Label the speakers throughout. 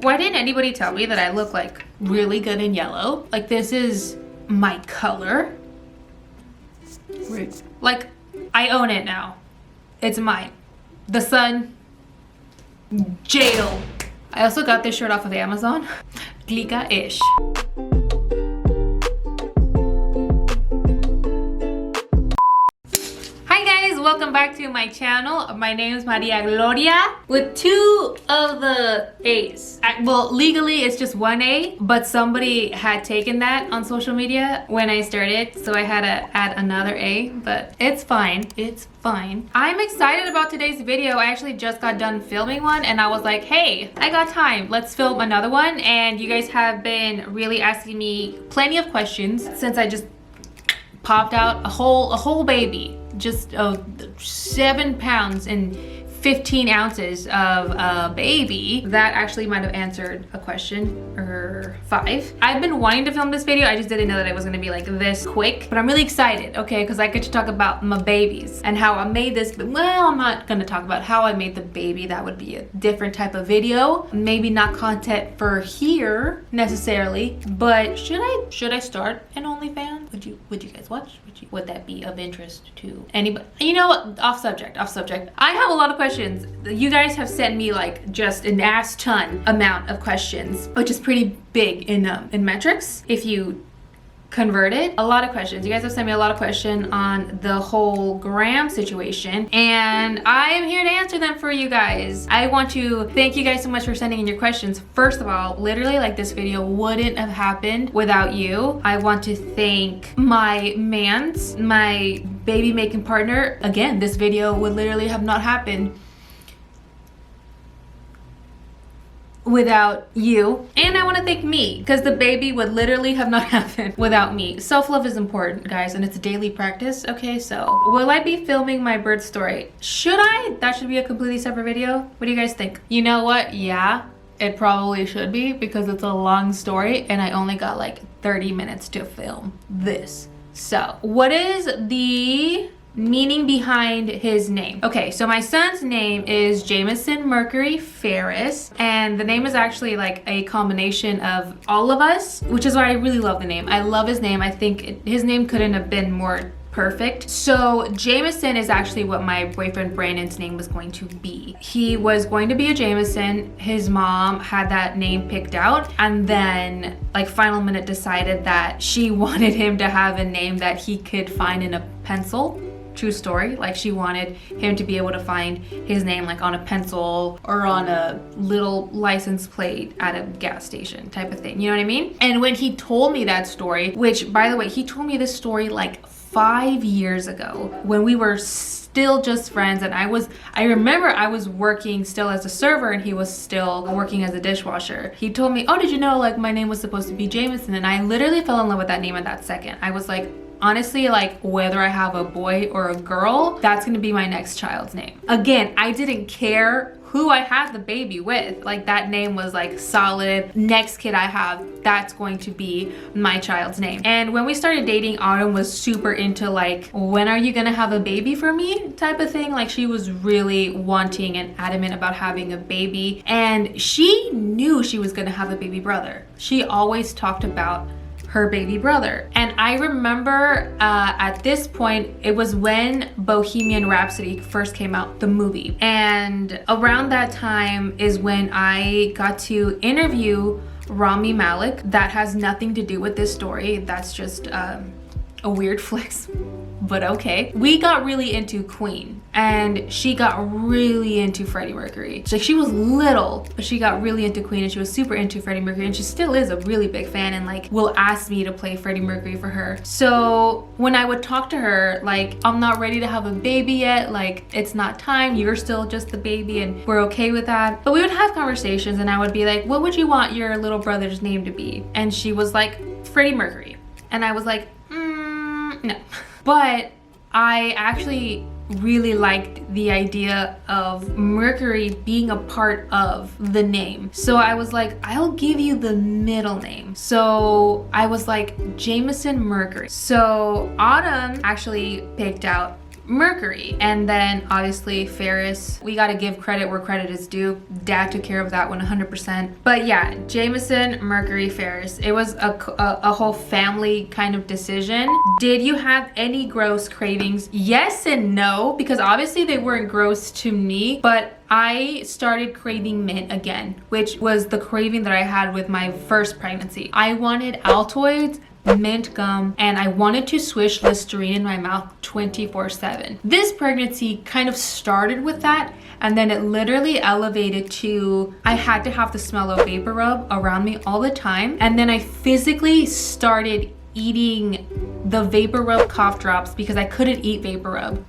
Speaker 1: Why didn't anybody tell me that I look like really good in yellow? Like this is my color. Like I own it now. It's mine. The sun, jail. I also got this shirt off of Amazon. Glica-ish. Welcome back to my channel. My name is Maria Gloria with 2 of the A's. Well, legally it's just 1 A, but somebody had taken that on social media when I started, so I had to add another A, but it's fine. It's fine. I'm excited about today's video. I actually just got done filming one and I was like, hey, I got time. Let's film another one. And you guys have been really asking me plenty of questions since I just popped out a whole baby. Just 7 pounds and 15 ounces of a baby. That actually might have answered a question or 5. I've been wanting to film this video. I just didn't know that it was gonna be like this quick, but I'm really excited, okay? Because I get to talk about my babies and how I made this. Well, I'm not gonna talk about how I made the baby. That would be a different type of video. Maybe not content for here necessarily, but should I start an OnlyFans? Would you guys watch? Would that be of interest to anybody? You know what? Off subject. I have a lot of questions. You guys have sent me like just an ass ton amount of questions, which is pretty big in metrics. If you convert it, a lot of questions. You guys have sent me a lot of questions on the whole gram situation, and I am here to answer them for you guys. I want to thank you guys so much for sending in your questions. First of all, literally, like, this video wouldn't have happened without you. I want to thank my baby making partner. Again, this video would literally have not happened without you. And I want to thank me, because the baby would literally have not happened without me. Self-love is important, guys, and it's a daily practice. Okay, so will I be filming my birth story? Should I? That should be a completely separate video. What do you guys think? You know what? Yeah, it probably should be, because it's a long story and I only got like 30 minutes to film this. So what is the meaning behind his name? Okay, so my son's name is Jameson Mercury Ferris, and the name is actually like a combination of all of us, which is why I really love the name. I love his name. I think his name couldn't have been more perfect. So Jameson is actually what my boyfriend Brandon's name was going to be. He was going to be a Jameson. His mom had that name picked out, and then like final minute decided that she wanted him to have a name that he could find in a pencil. True story. Like, she wanted him to be able to find his name like on a pencil or on a little license plate at a gas station type of thing, you know what I mean? And when he told me that story, which by the way, he told me this story like 5 years ago when we were still just friends, and I remember I was working still as a server and he was still working as a dishwasher. He told me, oh, did you know like my name was supposed to be Jameson? And I literally fell in love with that name at that second. I was like, honestly, like, whether I have a boy or a girl, that's gonna be my next child's name. Again, I didn't care who I had the baby with. Like, that name was like solid. Next kid I have, that's going to be my child's name. And when we started dating, Autumn was super into like, when are you gonna have a baby for me type of thing. Like, she was really wanting and adamant about having a baby, and she knew she was gonna have a baby brother. She always talked about her baby brother. And I remember at this point, it was when Bohemian Rhapsody first came out, the movie. And around that time is when I got to interview Rami Malek. That has nothing to do with this story. That's just a weird flex, but okay. We got really into Queen, and she got really into Freddie Mercury. Like, she was little, but she got really into Queen, and she was super into Freddie Mercury, and she still is a really big fan, and like will ask me to play Freddie Mercury for her. So when I would talk to her, like, I'm not ready to have a baby yet, like, it's not time, you're still just the baby and we're okay with that. But we would have conversations and I would be like, what would you want your little brother's name to be? And she was like, Freddie Mercury. And I was like, no. But I actually really liked the idea of Mercury being a part of the name. So I was like, I'll give you the middle name. So I was like, Jameson Mercury. So Autumn actually picked out Mercury. And then obviously Ferris, we gotta give credit where credit is due. Dad took care of that one 100%. But yeah, Jameson, Mercury, Ferris. It was a whole family kind of decision. Did you have any gross cravings? Yes and no, because obviously they weren't gross to me, but I started craving mint again, which was the craving that I had with my first pregnancy. I wanted Altoids, mint gum, and I wanted to swish Listerine in my mouth 24/7. This pregnancy kind of started with that, and then it literally elevated to I had to have the smell of Vapor Rub around me all the time. And then I physically started eating the Vapor Rub cough drops because I couldn't eat Vapor Rub,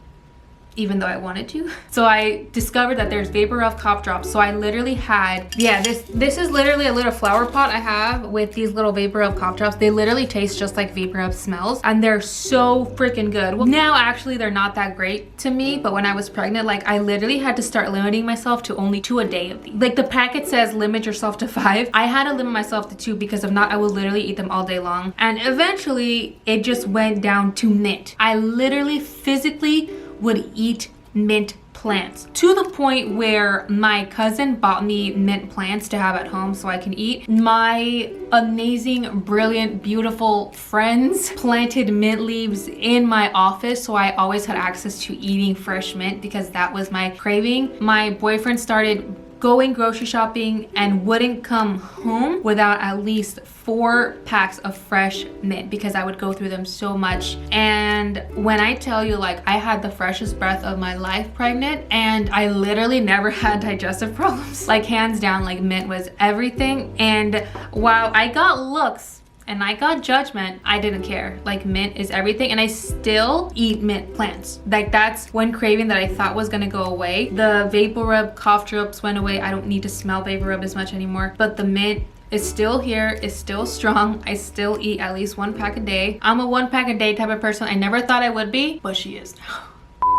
Speaker 1: even though I wanted to. So I discovered that there's Vapor Rub cough drops. So I literally had, yeah, this is literally a little flower pot I have with these little Vapor Rub cough drops. They literally taste just like Vapor Rub smells, and they're so freaking good. Well, now actually they're not that great to me, but when I was pregnant, like I literally had to start limiting myself to only 2 a day of these. Like the packet says limit yourself to 5. I had to limit myself to 2 because if not, I would literally eat them all day long. And eventually it just went down to mint. I literally physically would eat mint plants to the point where my cousin bought me mint plants to have at home so I can eat. My amazing, brilliant, beautiful friends planted mint leaves in my office, so I always had access to eating fresh mint because that was my craving. My boyfriend started going grocery shopping and wouldn't come home without at least 4 packs of fresh mint because I would go through them so much. And when I tell you, like, I had the freshest breath of my life pregnant, and I literally never had digestive problems. Like, hands down, like, mint was everything. And while I got looks and I got judgment, I didn't care. Like, mint is everything, and I still eat mint plants. Like, that's one craving that I thought was gonna go away. The Vapor Rub cough drops went away. I don't need to smell Vapor Rub as much anymore, but the mint is still here, is still strong. I still eat at least 1 pack a day. I'm a 1 pack a day type of person. I never thought I would be, but she is now.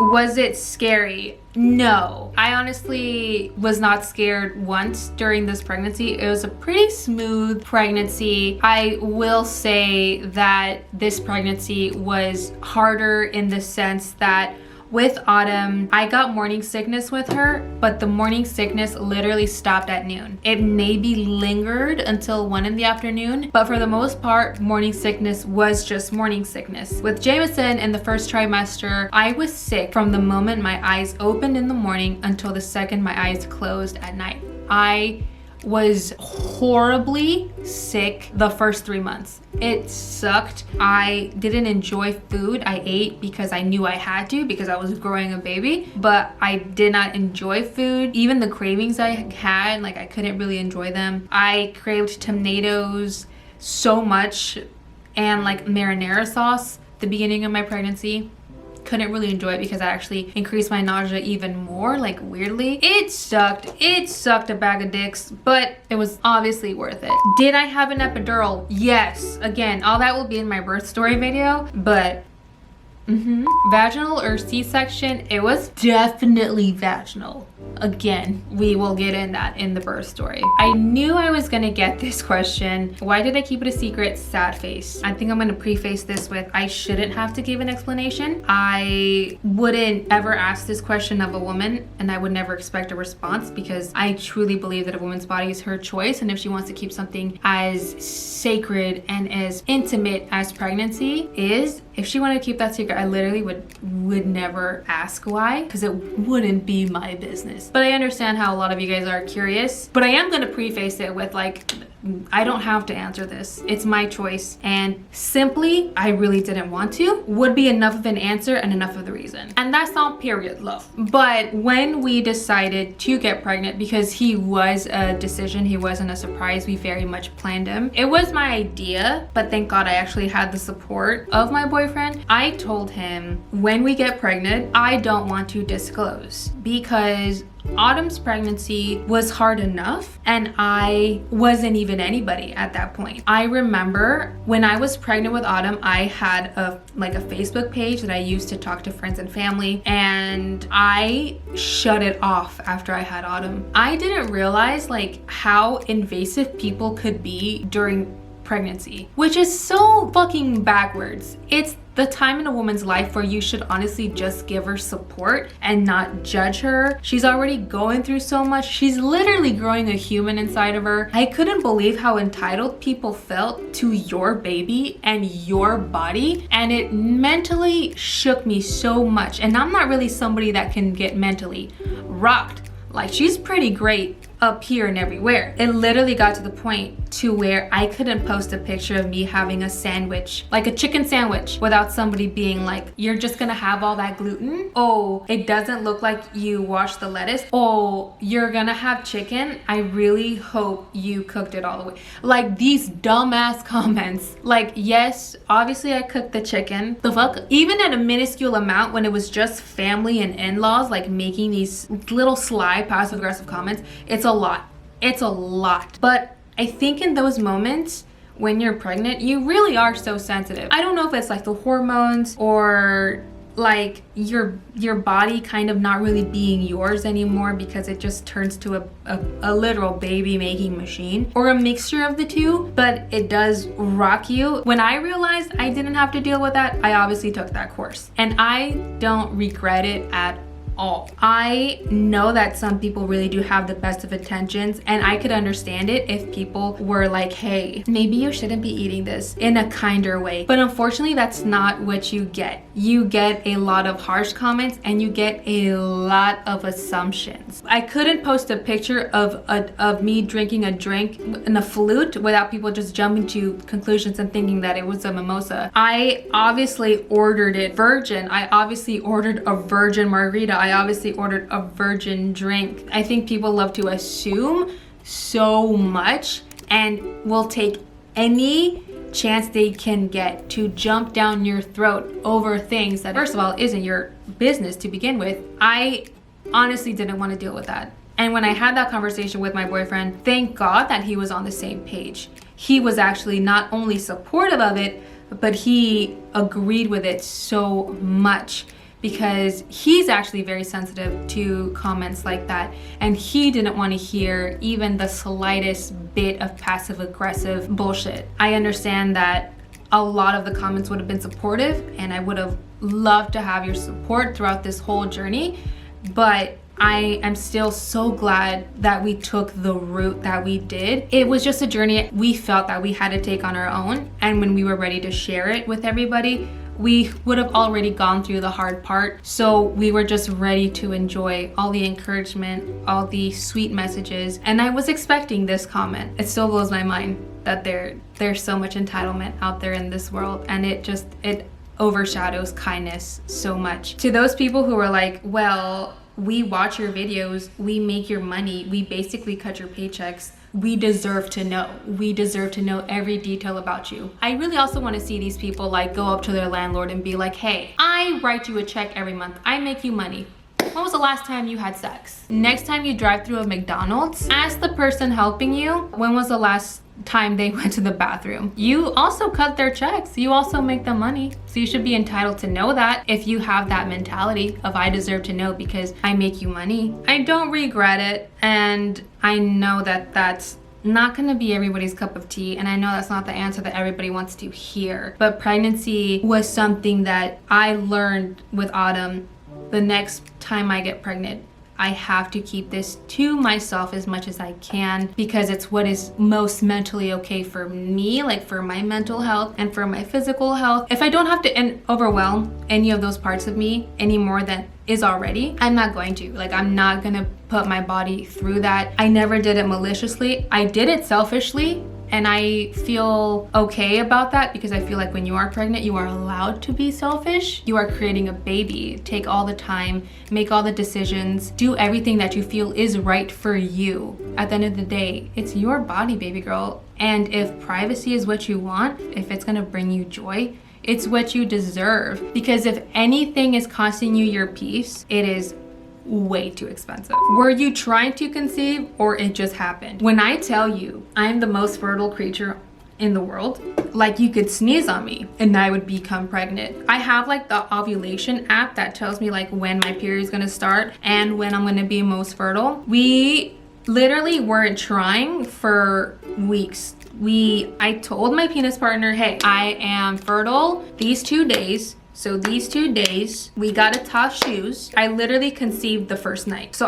Speaker 1: Was it scary? No. I honestly was not scared once during this pregnancy. It was a pretty smooth pregnancy. I will say that this pregnancy was harder in the sense that with Autumn, I got morning sickness with her, but the morning sickness literally stopped at noon. It maybe lingered until 1 in the afternoon, but for the most part, morning sickness was just morning sickness. With Jameson in the first trimester, I was sick from the moment my eyes opened in the morning until the second my eyes closed at night. I was horribly sick the first 3 months. It sucked. I didn't enjoy food. I ate because I knew I had to because I was growing a baby, but I did not enjoy food. Even the cravings I had, like, I couldn't really enjoy them. I craved tomatoes so much and like marinara sauce at the beginning of my pregnancy. Couldn't really enjoy it because I actually increased my nausea even more, like, weirdly. It sucked. It sucked a bag of dicks, but it was obviously worth it. Did I have an epidural? Yes. Again, all that will be in my birth story video, but vaginal or C-section? It was definitely vaginal. Again, we will get in that in the birth story. I knew I was gonna get this question. Why did I keep it a secret? Sad face. I think I'm gonna preface this with I shouldn't have to give an explanation. I wouldn't ever ask this question of a woman, and I would never expect a response because I truly believe that a woman's body is her choice, and if she wants to keep something as sacred and as intimate as pregnancy is, if she wanted to keep that secret, I literally would never ask why, because it wouldn't be my business. But I understand how a lot of you guys are curious, but I am going to preface it with, like, I don't have to answer this. It's my choice. And simply, I really didn't want to would be enough of an answer and enough of the reason. And that's not period love. But when we decided to get pregnant, because he was a decision, he wasn't a surprise, we very much planned him. It was my idea, but thank God I actually had the support of my boyfriend. I told him, when we get pregnant, I don't want to disclose because Autumn's pregnancy was hard enough and I wasn't even anybody at that point. I remember when I was pregnant with Autumn, I had a Facebook page that I used to talk to friends and family, and I shut it off after I had Autumn. I didn't realize like how invasive people could be during pregnancy, which is so fucking backwards. It's the time in a woman's life where you should honestly just give her support and not judge her. She's already going through so much. She's literally growing a human inside of her. I couldn't believe how entitled people felt to your baby and your body, and it mentally shook me so much. And I'm not really somebody that can get mentally rocked. Like, she's pretty great up here and everywhere. It literally got to the point to where I couldn't post a picture of me having a sandwich, like a chicken sandwich, without somebody being like, you're just gonna have all that gluten? Oh, it doesn't look like you washed the lettuce? Oh, you're gonna have chicken? I really hope you cooked it all the way. Like, these dumbass comments. Like, yes, obviously I cooked the chicken. The fuck? Even at a minuscule amount, when it was just family and in-laws, like making these little sly passive-aggressive comments, it's a lot. It's a lot. But I think in those moments when you're pregnant, you really are so sensitive. I don't know if it's like the hormones or like your body kind of not really being yours anymore because it just turns to a literal baby making machine, or a mixture of the two, but it does rock you. When I realized I didn't have to deal with that, I obviously took that course, and I don't regret it at all. I know that some people really do have the best of intentions, and I could understand it if people were like, hey, maybe you shouldn't be eating this, in a kinder way. But unfortunately, that's not what you get. You get a lot of harsh comments and you get a lot of assumptions. I couldn't post a picture of me drinking a drink in a flute without people just jumping to conclusions and thinking that it was a mimosa. I obviously ordered it virgin. I obviously ordered a virgin margarita. I obviously ordered a virgin drink. I think people love to assume so much and will take any chance they can get to jump down your throat over things that, first of all, isn't your business to begin with. I honestly didn't want to deal with that. And when I had that conversation with my boyfriend, thank God that he was on the same page. He was actually not only supportive of it, but he agreed with it so much, because he's actually very sensitive to comments like that, and he didn't want to hear even the slightest bit of passive aggressive bullshit. I understand that a lot of the comments would have been supportive, and I would have loved to have your support throughout this whole journey, but I am still so glad that we took the route that we did. It was just a journey we felt that we had to take on our own, and when we were ready to share it with everybody, we would have already gone through the hard part. So we were just ready to enjoy all the encouragement, all the sweet messages. And I was expecting this comment. It still blows my mind that there's so much entitlement out there in this world, and it overshadows kindness so much. To those people who are like, well, we watch your videos, we make your money, we basically cut your paychecks, we deserve to know. We deserve to know every detail about you. I really also want to see these people like go up to their landlord and be like, hey, I write you a check every month, I make you money. When was the last time you had sex? Next time you drive through a McDonald's, ask the person helping you, when was the last time they went to the bathroom? You also cut their checks. You also make them money. So you should be entitled to know that if you have that mentality of I deserve to know because I make you money. I don't regret it, and I know that that's not gonna be everybody's cup of tea, and I know that's not the answer that everybody wants to hear. But pregnancy was something that I learned with Autumn. The next time I get pregnant, I have to keep this to myself as much as I can, because it's what is most mentally okay for me, like for my mental health and for my physical health. If I don't have to overwhelm any of those parts of me any more than is already, I'm not going to. Like, I'm not gonna put my body through that. I never did it maliciously. I did it selfishly, and I feel okay about that, because I feel like when you are pregnant, you are allowed to be selfish. You are creating a baby. Take all the time, make all the decisions, do everything that you feel is right for you. At the end of the day, it's your body, baby girl. And if privacy is what you want, if it's gonna bring you joy, it's what you deserve. Because if anything is costing you your peace, it is way too expensive. Were you trying to conceive, or it just happened? When I tell you I'm the most fertile creature in the world, like, you could sneeze on me and I would become pregnant. I have like the ovulation app that tells me like when my period is gonna start and when I'm gonna be most fertile. We literally weren't trying for weeks. I told my penis partner, hey, I am fertile these 2 days. So these 2 days, we gotta toss shoes. I literally conceived the first night. So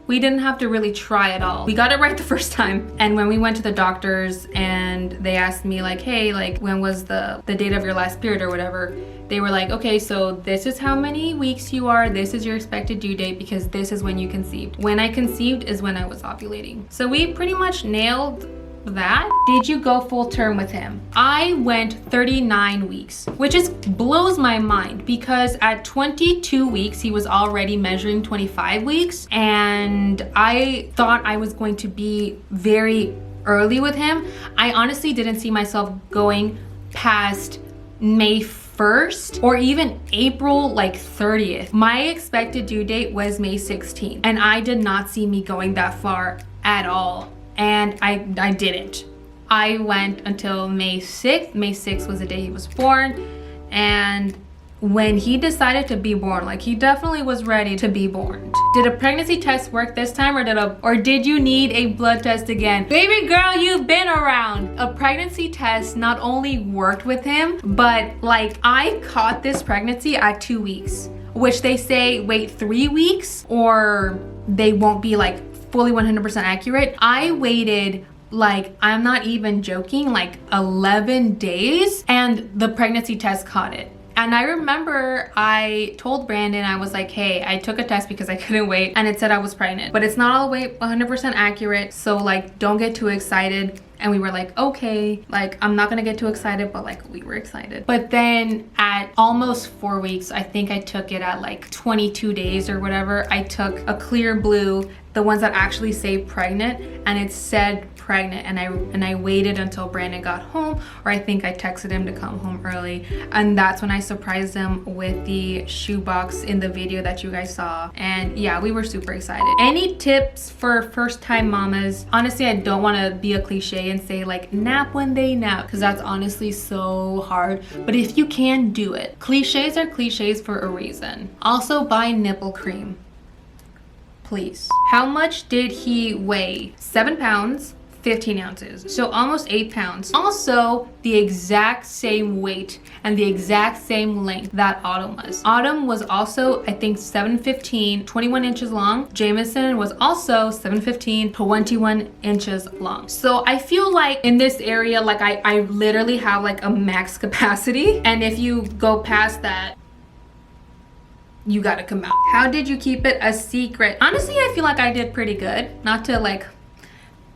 Speaker 1: we didn't have to really try at all. We got it right the first time. And when we went to the doctors and they asked me like, hey, like when was the date of your last period or whatever, they were like, okay, so this is how many weeks you are. This is your expected due date because this is when you conceived. When I conceived is when I was ovulating. So we pretty much nailed that. Did you go full term with him? I went 39 weeks, which just blows my mind because at 22 weeks, he was already measuring 25 weeks. And I thought I was going to be very early with him. I honestly didn't see myself going past May 1st or even April like 30th. My expected due date was May 16th and I did not see me going that far at all. And I didn't. I went until May 6th. May 6th was the day he was born. And when he decided to be born, like he definitely was ready to be born. Did a pregnancy test work this time or did you need a blood test again? Baby girl, you've been around. A pregnancy test not only worked with him, but like I caught this pregnancy at 2 weeks, which they say wait 3 weeks or they won't be like fully 100% accurate. I waited like, I'm not even joking, like 11 days and the pregnancy test caught it. And I remember I told Brandon, I was like, hey, I took a test because I couldn't wait and it said I was pregnant, but it's not all the way 100% accurate. So like, don't get too excited. And we were like, okay, like I'm not gonna get too excited, but like we were excited. But then at almost 4 weeks, I think I took it at like 22 days or whatever, I took a clear blue, the ones that actually say pregnant, and it said pregnant, and I waited until Brandon got home, or I think I texted him to come home early, and that's when I surprised him with the shoebox in the video that you guys saw. And yeah, we were super excited. Any tips for first-time mamas? Honestly, I don't want to be a cliche and say like nap when they nap, because that's honestly so hard, but if you can, do it. Cliches are cliches for a reason. Also, buy nipple cream, please. How much did he weigh? 7 pounds 15 ounces, so almost 8 pounds. Also the exact same weight and the exact same length that Autumn was. Autumn was also, I think, 7'15", 21 inches long. Jameson was also 7'15", 21 inches long. So I feel like in this area, like I literally have like a max capacity, and if you go past that, you gotta come out. How did you keep it a secret? Honestly, I feel like I did pretty good. Not to like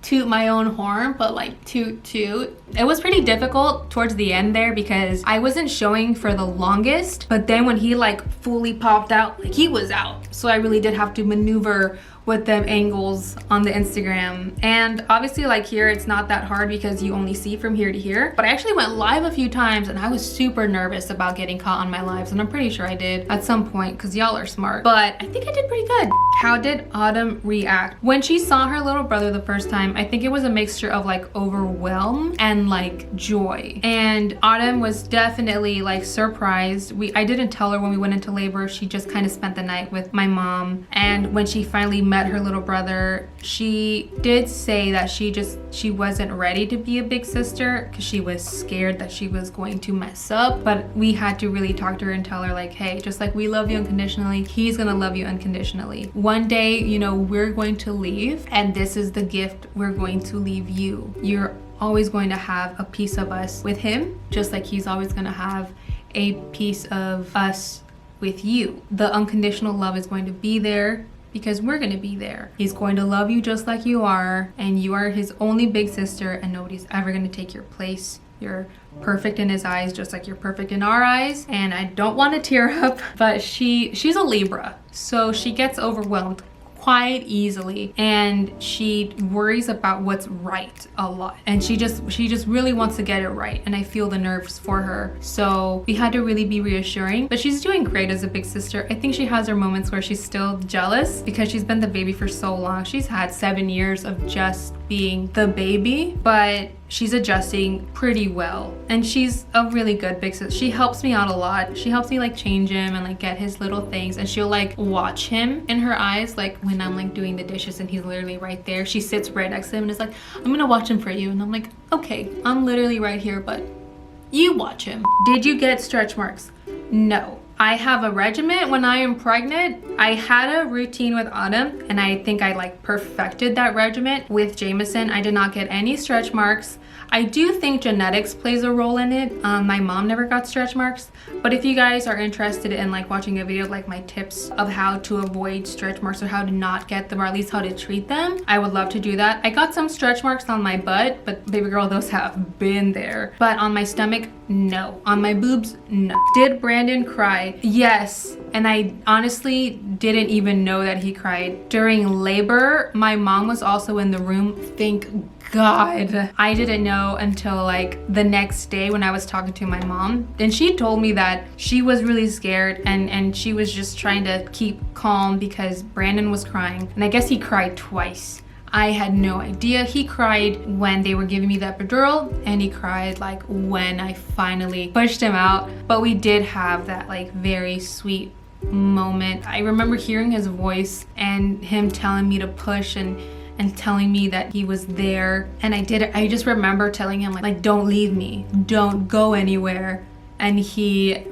Speaker 1: toot my own horn, but like toot. It was pretty difficult towards the end there because I wasn't showing for the longest, but then when he like fully popped out, like he was out. So I really did have to maneuver with them angles on the Instagram. And obviously like here, it's not that hard because you only see from here to here. But I actually went live a few times and I was super nervous about getting caught on my lives. And I'm pretty sure I did at some point because y'all are smart. But I think I did pretty good. How did Autumn react? When she saw her little brother the first time, I think it was a mixture of like overwhelm and like joy. And Autumn was definitely like surprised. I didn't tell her when we went into labor. She just kind of spent the night with my mom. And when she finally met her little brother, she did say that she wasn't ready to be a big sister because she was scared that she was going to mess up. But we had to really talk to her and tell her like, hey, just like we love you unconditionally, he's gonna love you unconditionally. One day, you know, we're going to leave and this is the gift we're going to leave you. You're always going to have a piece of us with him, just like he's always gonna have a piece of us with you. The unconditional love is going to be there because we're gonna be there. He's going to love you just like you are, and you are his only big sister, and nobody's ever gonna take your place. You're perfect in his eyes, just like you're perfect in our eyes. And I don't want to tear up, but she's a Libra, so she gets overwhelmed quite easily, and she worries about what's right a lot, and she just really wants to get it right, and I feel the nerves for her. So we had to really be reassuring, but she's doing great as a big sister. I think she has her moments where she's still jealous because she's been the baby for so long. She's had 7 years of just being the baby, but she's adjusting pretty well. And she's a really good big sister. She helps me out a lot. She helps me like change him and like get his little things. And she'll like watch him in her eyes, like when I'm like doing the dishes and he's literally right there. She sits right next to him and is like, I'm gonna watch him for you. And I'm like, okay, I'm literally right here, but you watch him. Did you get stretch marks? No. I have a regimen when I am pregnant. I had a routine with Autumn and I think I like perfected that regimen with Jameson. I did not get any stretch marks. I do think genetics plays a role in it. My mom never got stretch marks, but if you guys are interested in like watching a video like my tips of how to avoid stretch marks or how to not get them or at least how to treat them, I would love to do that. I got some stretch marks on my butt, but baby girl, those have been there. But on my stomach, no. On my boobs, no. Did Brandon cry? Yes. And I honestly didn't even know that he cried. During labor, my mom was also in the room. Thank God. I didn't know until like the next day when I was talking to my mom. And she told me that she was really scared and she was just trying to keep calm because Brandon was crying. And I guess he cried twice. I had no idea. He cried when they were giving me the epidural and he cried like when I finally pushed him out. But we did have that like very sweet moment. I remember hearing his voice and him telling me to push and telling me that he was there. And I did it. I just remember telling him like don't leave me, don't go anywhere. And he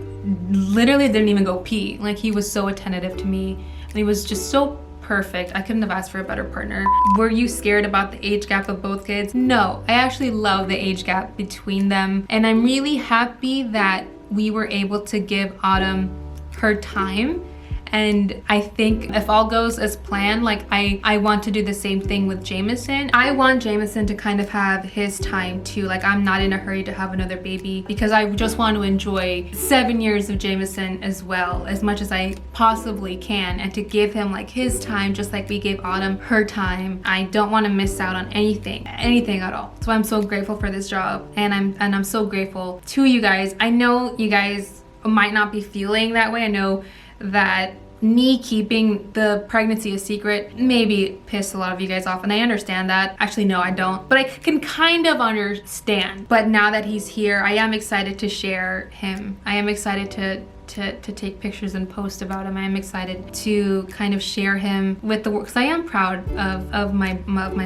Speaker 1: literally didn't even go pee. Like he was so attentive to me and he was just so perfect. I couldn't have asked for a better partner. Were you scared about the age gap of both kids? No, I actually love the age gap between them. And I'm really happy that we were able to give Autumn her time. And I think if all goes as planned, like I want to do the same thing with Jameson. I want Jameson to kind of have his time too. Like I'm not in a hurry to have another baby because I just want to enjoy 7 years of Jameson as well, as much as I possibly can, and to give him like his time just like we gave Autumn her time. I don't want to miss out on anything at all. So I'm so grateful for this job and I'm so grateful to you guys. I know you guys might not be feeling that way. I know that me keeping the pregnancy a secret maybe pissed a lot of you guys off and I understand that. Actually, no, I don't, but I can kind of understand. But now that he's here, I am excited to share him. I am excited to take pictures and post about him. I am excited to kind of share him with the world because I am proud of my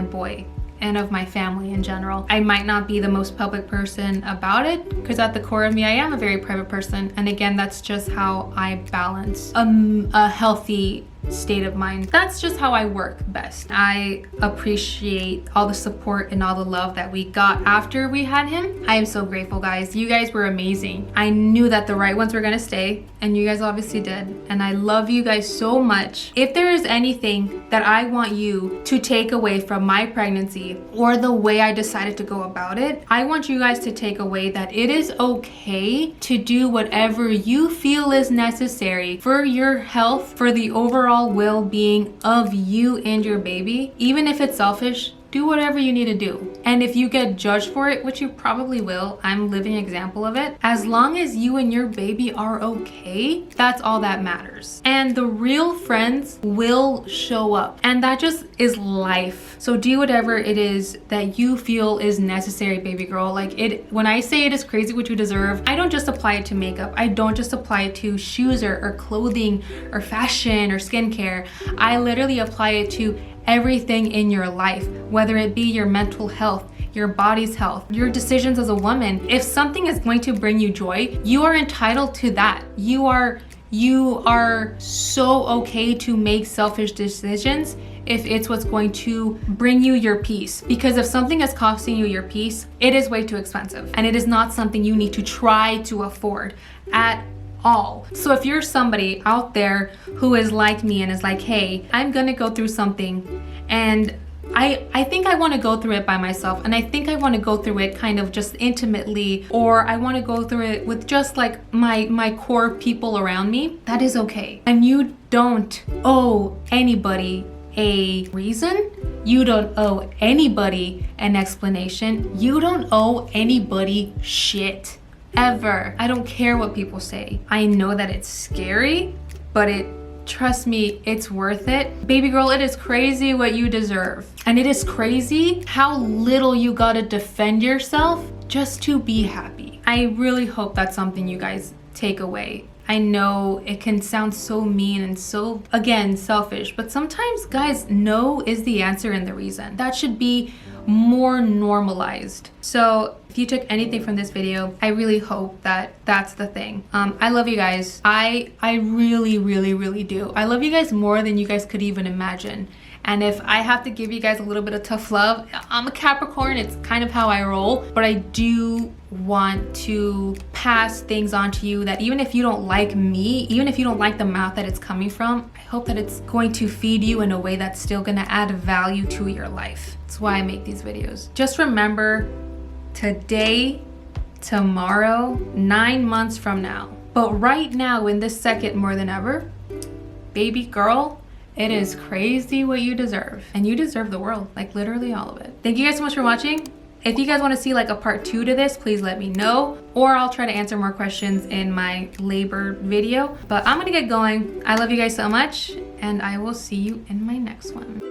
Speaker 1: boy and of my family in general. I might not be the most public person about it because at the core of me, I am a very private person. And again, that's just how I balance a healthy state of mind. That's just how I work best. I appreciate all the support and all the love that we got after we had him. I am so grateful, guys. You guys were amazing. I knew that the right ones were gonna stay, and you guys obviously did. And I love you guys so much. If there is anything that I want you to take away from my pregnancy or the way I decided to go about it, I want you guys to take away that it is okay to do whatever you feel is necessary for your health, for the overall well-being of you and your baby. Even if it's selfish, do whatever you need to do. And if you get judged for it, which you probably will, I'm a living example of it, as long as you and your baby are okay, that's all that matters. And the real friends will show up. And that just is life. So do whatever it is that you feel is necessary, baby girl. Like when I say it is crazy what you deserve, I don't just apply it to makeup. I don't just apply it to shoes or clothing or fashion or skincare. I literally apply it to everything in your life, whether it be your mental health, your body's health, your decisions as a woman. If something is going to bring you joy, you are entitled to that. You are so okay to make selfish decisions if it's what's going to bring you your peace. Because if something is costing you your peace, it is way too expensive and it is not something you need to try to afford at all. So if you're somebody out there who is like me and is like, hey, I'm gonna go through something and I think I want to go through it by myself, and I think I want to go through it kind of just intimately, or I want to go through it with just like my core people around me, that is okay. And you don't owe anybody a reason. You don't owe anybody an explanation. You don't owe anybody shit. Ever. I don't care what people say. I know that it's scary, but it trust me, it's worth it. Baby girl, it is crazy what you deserve. And it is crazy how little you gotta defend yourself just to be happy. I really hope that's something you guys take away. I know it can sound so mean and so, again, selfish, but sometimes, guys, no is the answer and the reason. That should be more normalized. So if you took anything from this video, I really hope that that's the thing. I love you guys. I really, really, really do. I love you guys more than you guys could even imagine. And if I have to give you guys a little bit of tough love, I'm a Capricorn, it's kind of how I roll, but I do want to pass things on to you that even if you don't like me, even if you don't like the mouth that it's coming from, I hope that it's going to feed you in a way that's still gonna add value to your life. That's why I make these videos. Just remember, today, tomorrow, 9 months from now, but right now in this second more than ever, baby girl, it is crazy what you deserve. And you deserve the world, like literally all of it. Thank you guys so much for watching. If you guys want to see like a part 2 to this, please let me know, or I'll try to answer more questions in my labor video. But I'm gonna get going. I love you guys so much, and I will see you in my next one.